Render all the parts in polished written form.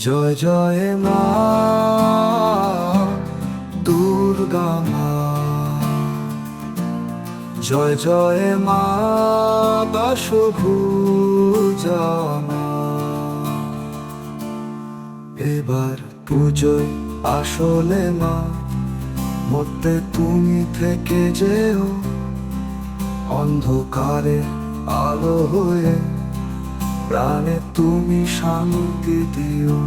জয় জয় মা দুর্গা মা, জয় জয় মা দশভুজা মা। এবার পুজোয় আসলে মা মধ্যে তুমি থেকে যেও, অন্ধকারে আলো হয়ে প্রাণে তুমি শান্তি দিও।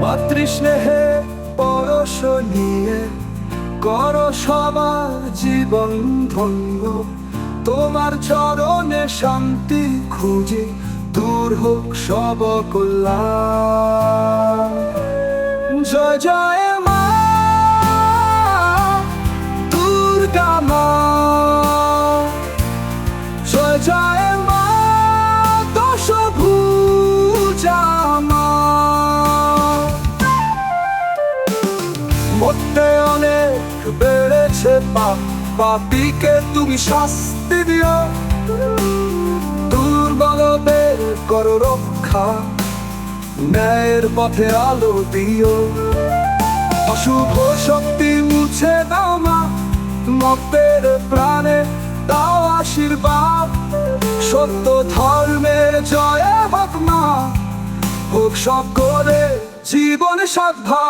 মাতৃস্নেহে পরশ নিয়ে করো সবার জীবন ধন্য, তোমার চরণে শান্তি খুঁজি, দূর হোক সব কল্যাণ। জয় জয় মা দুর্গা মা, জয় জয় মা দশভুজা মা। মধ্যে অনেক বেড়েছে পাপ, পাপীকে তুমি শাস্তি দিও, দুর্বলদের করো রক্ষা, ন্যায়ের পথে আলো দিও। অশুভ শক্তি মুছে দাও মা, মতের প্রাণে দাও আশীর্বাদ। সত্য ধর্মের জয় হোক মা, হোক সকলে জীবন সাধনা।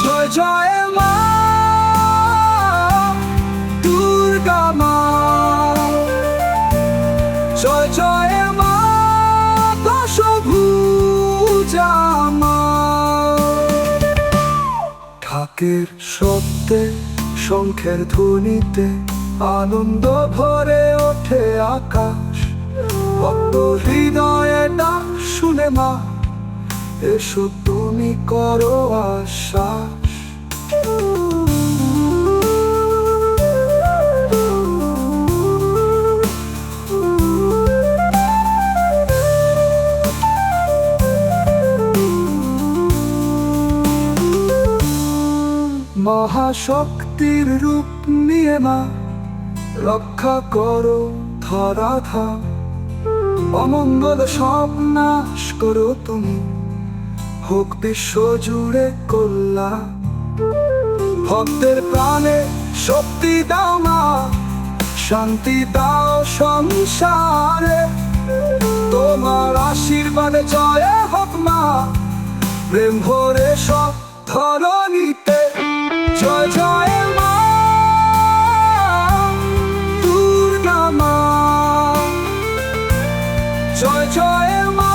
জয় জয় মা দুর্গা মা, জয় জয় মা দশভুজা মা। ঢাকের শব্দে শঙ্খের ধ্বনিতে আনন্দ ভরে ওঠে আকাশ, ভক্ত হৃদয়ে ডাক শুনে মা এসো তুমি করো আশ্বাস। মহাশক্তির রূপ নিয়ে মা রক্ষা করো ধরাধাম, অমঙ্গল সব নাশ করো তুমি, হোক বিশ্ব জুড়ে কল্যাণ। ভক্তের প্রাণে শক্তি দাও মা, শান্তি দাও সংসারে, তোমার আশীর্বাদে জয় হোক মা, প্রেম ভরে সব ধরণীতে। জয় জয় মা দুর্গা মা, জয় জয় মা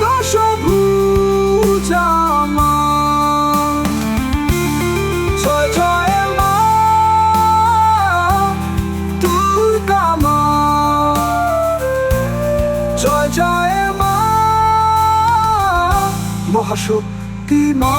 দশভুজা মা, জয় জয় মা দুর্গা মা, জয় জয় মা মহাশক্তি মা।